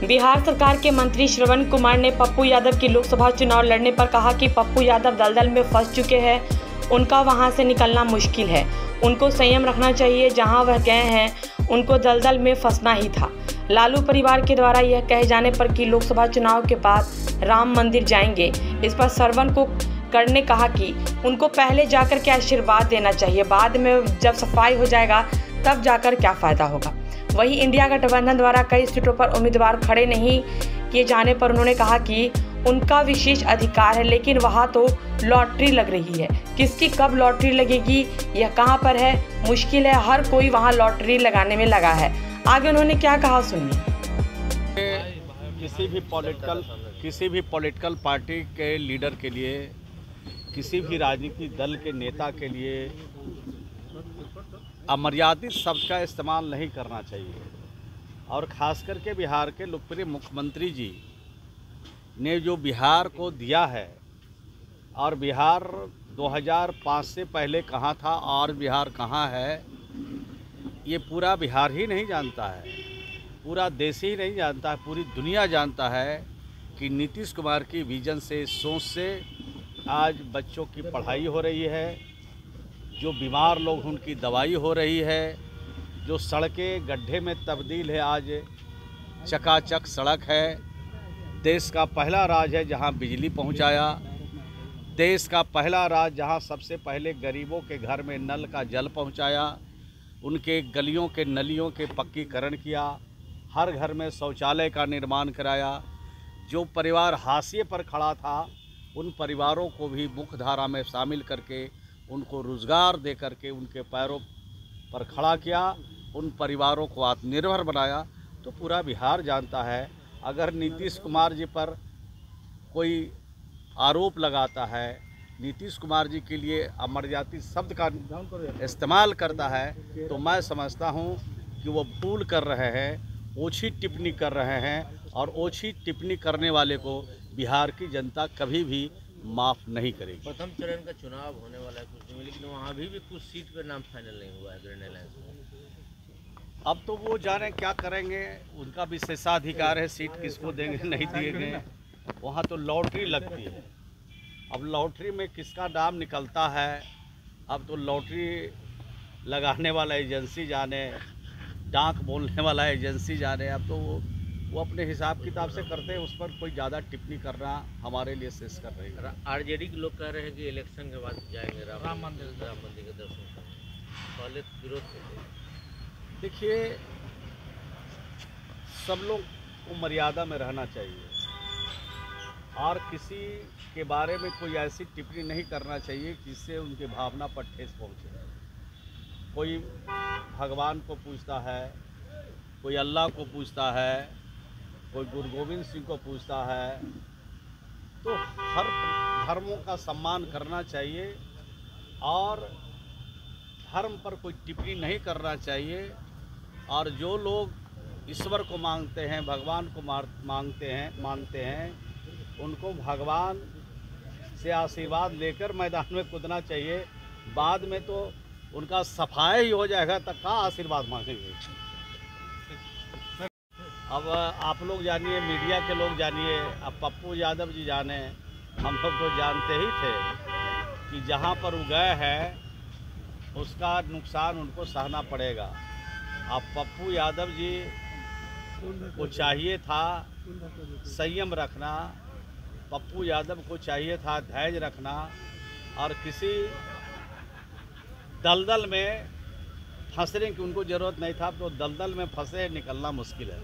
बिहार सरकार के मंत्री श्रवण कुमार ने पप्पू यादव की लोकसभा चुनाव लड़ने पर कहा कि पप्पू यादव दलदल में फंस चुके हैं, उनका वहां से निकलना मुश्किल है। उनको संयम रखना चाहिए, जहां वह गए हैं उनको दलदल में फंसना ही था। लालू परिवार के द्वारा यह कहे जाने पर कि लोकसभा चुनाव के बाद राम मंदिर जाएंगे, इस पर श्रवण को करने कहा कि उनको पहले जाकर के आशीर्वाद देना चाहिए, बाद में जब सफाई हो जाएगा तब जाकर क्या फ़ायदा होगा। वहीं इंडिया गठबंधन द्वारा कई सीटों पर उम्मीदवार खड़े नहीं किए जाने पर उन्होंने कहा कि उनका विशेष अधिकार है, लेकिन वहां तो लॉटरी लग रही है। किसकी कब लॉटरी लगेगी, यह कहां पर है, मुश्किल है। हर कोई वहां लॉटरी लगाने में लगा है। आगे उन्होंने क्या कहा, सुनिए। किसी भी पॉलिटिकल पार्टी के लीडर के लिए, किसी भी राजनीतिक दल के नेता के लिए अमर्यादित शब्द का इस्तेमाल नहीं करना चाहिए। और ख़ास करके बिहार के लोकप्रिय मुख्यमंत्री जी ने जो बिहार को दिया है, और बिहार 2005 से पहले कहाँ था और बिहार कहाँ है, ये पूरा बिहार ही नहीं जानता है, पूरा देश ही नहीं जानता है, पूरी दुनिया जानता है कि नीतीश कुमार की विजन से, सोच से आज बच्चों की पढ़ाई हो रही है, जो बीमार लोग उनकी दवाई हो रही है, जो सड़कें गड्ढे में तब्दील है, आज चकाचक सड़क है। देश का पहला राज्य है जहां बिजली पहुंचाया, देश का पहला राज्य जहां सबसे पहले गरीबों के घर में नल का जल पहुंचाया, उनके गलियों के नलियों के पक्कीकरण किया, हर घर में शौचालय का निर्माण कराया। जो परिवार हाशिए पर खड़ा था उन परिवारों को भी मुख्य धारा में शामिल करके उनको रोज़गार दे करके उनके पैरों पर खड़ा किया, उन परिवारों को आत्मनिर्भर बनाया। तो पूरा बिहार जानता है, अगर नीतीश कुमार जी पर कोई आरोप लगाता है, नीतीश कुमार जी के लिए अमर्यादित शब्द का इस्तेमाल करता है, तो मैं समझता हूं कि वो भूल कर रहे हैं, ओछी टिप्पणी कर रहे हैं, और ओछी टिप्पणी करने वाले को बिहार की जनता कभी भी माफ़ नहीं करेगी। प्रथम चरण का चुनाव होने वाला है कुछ दिन में, लेकिन वहाँ भी कुछ सीट पर नाम फाइनल नहीं हुआ है ग्रैंड अलायंस में। अब तो वो जाने क्या करेंगे, उनका विशेषाधिकार है, सीट किसको देंगे नहीं देंगे। वहाँ तो लॉटरी लगती है, अब लॉटरी में किसका नाम निकलता है, अब तो लॉटरी लगाने वाला एजेंसी जाने, डाक बोलने वाला एजेंसी जाने। अब तो वो अपने हिसाब किताब से करते हैं, उस पर कोई ज़्यादा टिप्पणी करना हमारे लिए शेष कर रही है। आरजेडी के लोग कह रहे हैं कि इलेक्शन के बाद जाएंगे राम मंदिर के दर्शन करने, पहले विरोध करते। देखिए, सब लोग को मर्यादा में रहना चाहिए, और किसी के बारे में कोई ऐसी टिप्पणी नहीं करना चाहिए जिससे उनके भावना पर ठेस पहुँचे। कोई भगवान को पूजता है, कोई अल्लाह को पूजता है, कोई गुरु गोविंद सिंह को पूछता है, तो हर धर्मों का सम्मान करना चाहिए और धर्म पर कोई टिप्पणी नहीं करना चाहिए। और जो लोग ईश्वर को मांगते हैं, भगवान को मानते हैं, उनको भगवान से आशीर्वाद लेकर मैदान में कूदना चाहिए। बाद में तो उनका सफाई ही हो जाएगा, तब कहाँ आशीर्वाद मांगेंगे। अब आप लोग जानिए, मीडिया के लोग जानिए, अब पप्पू यादव जी जाने, हम लोग तो जानते ही थे कि जहां पर वो गए हैं उसका नुकसान उनको सहना पड़ेगा। अब पप्पू यादव जी को चाहिए था संयम रखना, पप्पू यादव को चाहिए था धैर्य रखना, और किसी दलदल में फंसने की उनको ज़रूरत नहीं था। तो दलदल में फंसे निकलना मुश्किल है।